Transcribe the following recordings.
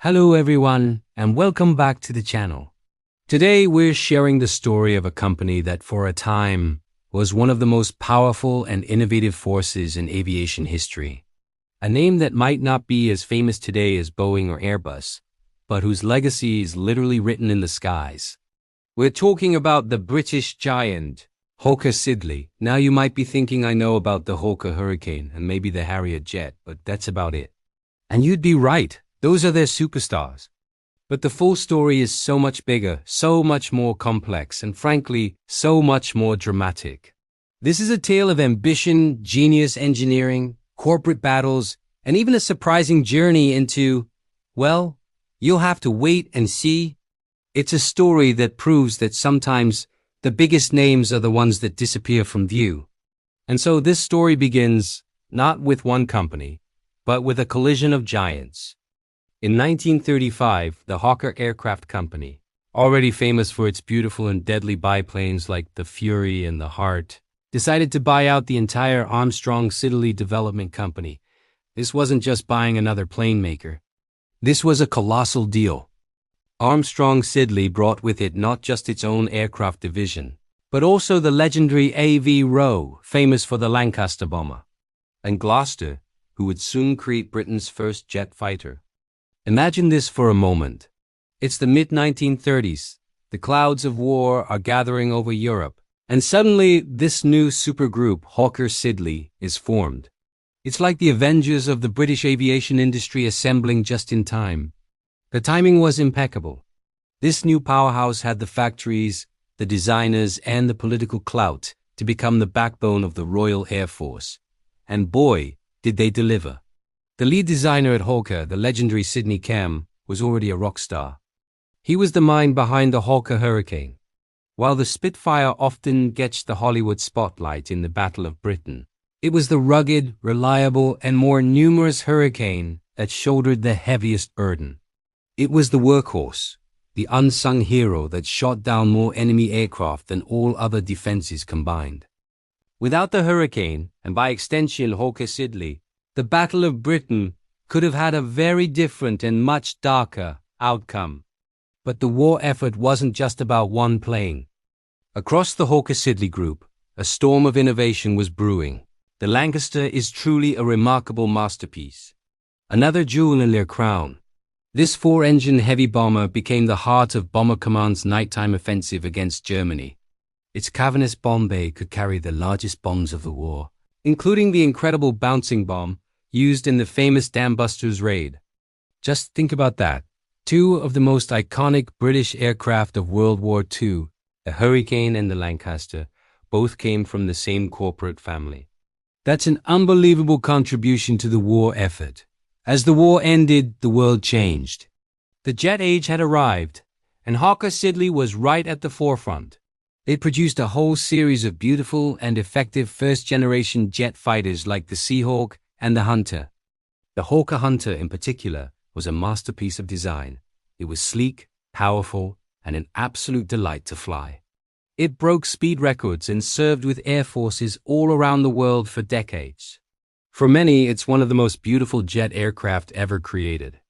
Hello everyone, and welcome back to the channel. Today we're sharing the story of a company that for a time was one of the most powerful and innovative forces in aviation history. A name that might not be as famous today as Boeing or Airbus, but whose legacy is literally written in the skies. We're talking about the British giant, Hawker Sideley. Now you might be thinking I know about the Hawker Hurricane and maybe the Harrier jet, but that's about it. And you'd be right. Those are their superstars. But the full story is so much bigger, so much more complex, and frankly, so much more dramatic. This is a tale of ambition, genius engineering, corporate battles, and even a surprising journey into, well, you'll have to wait and see. It's a story that proves that sometimes the biggest names are the ones that disappear from view. And so this story begins not with one company, but with a collision of giants. In 1935, the Hawker Aircraft Company, already famous for its beautiful and deadly biplanes like the Fury and the Hart, decided to buy out the entire Armstrong Siddeley Development Company. This wasn't just buying another plane maker. This was a colossal deal. Armstrong Siddeley brought with it not just its own aircraft division, but also the legendary A.V. Roe, famous for the Lancaster bomber, and Gloucester, who would soon create Britain's first jet fighter. Imagine this for a moment. It's the mid-1930s. The clouds of war are gathering over Europe, and suddenly this new supergroup, Hawker Sideley, is formed. It's like the Avengers of the British aviation industry assembling just in time. The timing was impeccable. This new powerhouse had the factories, the designers, and the political clout to become the backbone of the Royal Air Force. And boy, did they deliver. The lead designer at Hawker, the legendary Sidney Cam, was already a rock star. He was the mind behind the Hawker Hurricane. While the Spitfire often gets the Hollywood spotlight in the Battle of Britain, it was the rugged, reliable, and more numerous Hurricane that shouldered the heaviest burden. It was the workhorse, the unsung hero that shot down more enemy aircraft than all other defenses combined. Without the Hurricane, and by extension Hawker Sideley, the Battle of Britain could have had a very different and much darker outcome. But the war effort wasn't just about one plane. Across the Hawker Sideley group, a storm of innovation was brewing. The Lancaster is truly a remarkable masterpiece. Another jewel in their crown. This four-engine heavy bomber became the heart of Bomber Command's nighttime offensive against Germany. Its cavernous bomb bay could carry the largest bombs of the war, including the incredible bouncing bomb used in the famous Dambusters raid. Just think about that. Two of the most iconic British aircraft of World War II, the Hurricane and the Lancaster, both came from the same corporate family. That's an unbelievable contribution to the war effort. As the war ended, the world changed. The jet age had arrived, and Hawker Sideley was right at the forefront. It produced a whole series of beautiful and effective first-generation jet fighters like the Seahawk and the Hunter. The Hawker Hunter, in particular, was a masterpiece of design. It was sleek, powerful, and an absolute delight to fly. It broke speed records and served with air forces all around the world for decades. For many, it's one of the most beautiful jet aircraft ever created.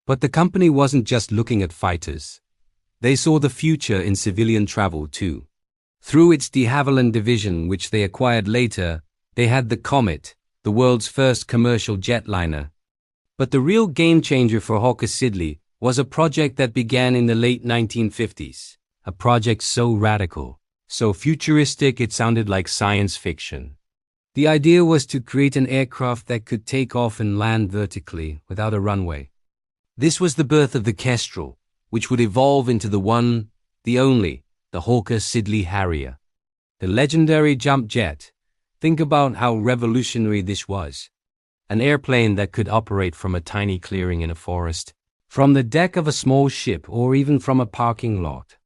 But the company wasn't just looking at fighters. They saw the future in civilian travel too. Through its de Havilland division, which they acquired later, they had the Comet, the world's first commercial jetliner. But the real game-changer for Hawker Sideley was a project that began in the late 1950s. A project so radical, so futuristic it sounded like science fiction. The idea was to create an aircraft that could take off and land vertically without a runway. This was the birth of the Kestrel, which would evolve into the one, the only, the Hawker Sideley Harrier. The legendary jump jet. Think about how revolutionary this was. An airplane that could operate from a tiny clearing in a forest, from the deck of a small ship, or even from a parking lot.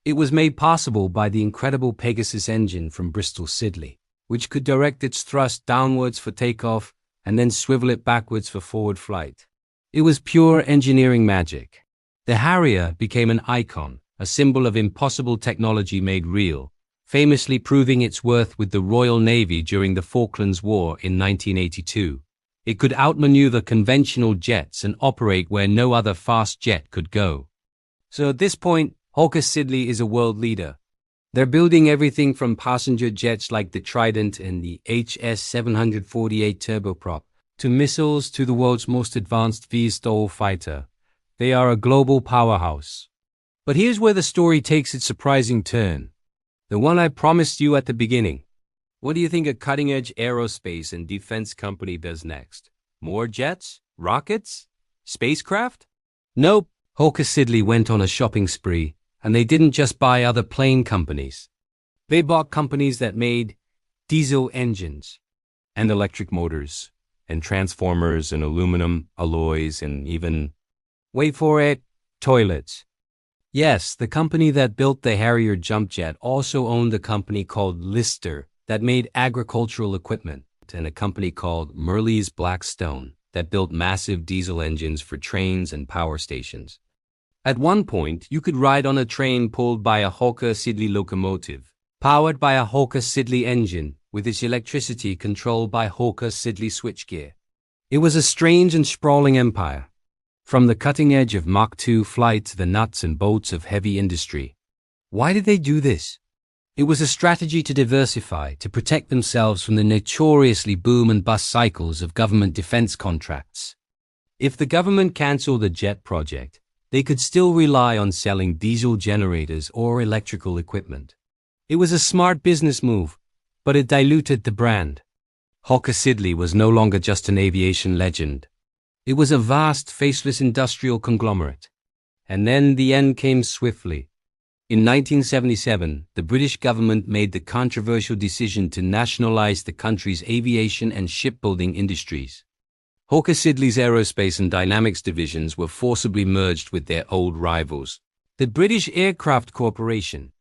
It was made possible by the incredible Pegasus engine from Bristol Siddeley, which could direct its thrust downwards for takeoff and then swivel it backwards for forward flight. It was pure engineering magic. The Harrier became an icon, a symbol of impossible technology made real, famously proving its worth with the Royal Navy during the Falklands War in 1982. It could outmaneuver conventional jets and operate where no other fast jet could go. So at this point, Hawker Sideley is a world leader. They're building everything from passenger jets like the Trident and the HS-748 turboprop, to missiles to the world's most advanced V-STOL fighter. They are a global powerhouse. But here's where the story takes its surprising turn. The one I promised you at the beginning. What do you think a cutting-edge aerospace and defense company does next? More jets? Rockets? Spacecraft? Nope. Hawker Sideley went on a shopping spree, and they didn't just buy other plane companies. They bought companies that made diesel engines and electric motors and transformers and aluminum alloys and even, wait for it, toilets. Yes, the company that built the Harrier jump jet also owned a company called Lister that made agricultural equipment, and a company called Merle's Blackstone that built massive diesel engines for trains and power stations. At one point, you could ride on a train pulled by a Hawker Sideley locomotive, powered by a Hawker Sideley engine, with its electricity controlled by Hawker Sideley switchgear. It was a strange and sprawling empire, from the cutting edge of Mach 2 flight to the nuts and bolts of heavy industry. Why did they do this? It was a strategy to diversify, to protect themselves from the notoriously boom and bust cycles of government defense contracts. If the government cancelled the jet project, they could still rely on selling diesel generators or electrical equipment. It was a smart business move, but it diluted the brand. Hawker Sideley was no longer just an aviation legend. It was a vast, faceless industrial conglomerate. And then the end came swiftly. In 1977, the British government made the controversial decision to nationalize the country's aviation and shipbuilding industries. Hawker Sideley's aerospace and dynamics divisions were forcibly merged with their old rivals, the British Aircraft Corporation,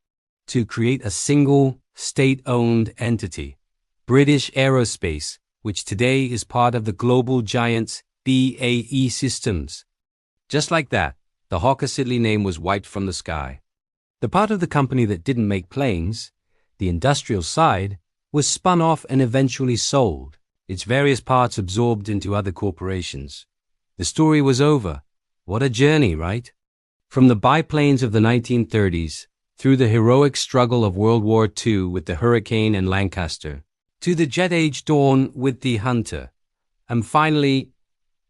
to create a single, state-owned entity, British Aerospace, which today is part of the global giants BAE Systems. Just like that, the Hawker Sideley name was wiped from the sky. The part of the company that didn't make planes, the industrial side, was spun off and eventually sold, its various parts absorbed into other corporations. The story was over. What a journey, right? From the biplanes of the 1930s, through the heroic struggle of World War II with the Hurricane and Lancaster, to the jet age dawn with the Hunter, and finally,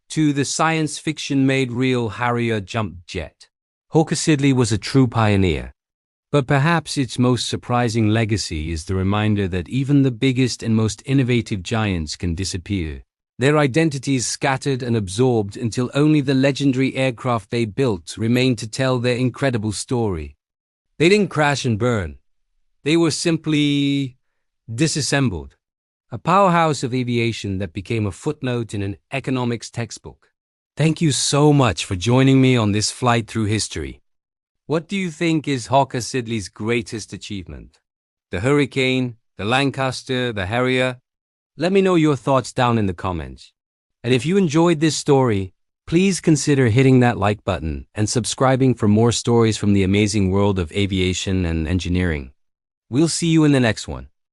to the science fiction made real Harrier jump jet. Hawker Sideley was a true pioneer. But perhaps its most surprising legacy is the reminder that even the biggest and most innovative giants can disappear, their identities scattered and absorbed until only the legendary aircraft they built remained to tell their incredible story. They didn't crash and burn. They were simply disassembled. A powerhouse of aviation that became a footnote in an economics textbook. Thank you so much for joining me on this flight through history. What do you think is Hawker Sideley's greatest achievement? The Hurricane, the Lancaster, the Harrier? Let me know your thoughts down in the comments. And if you enjoyed this story, please consider hitting that like button and subscribing for more stories from the amazing world of aviation and engineering. We'll see you in the next one.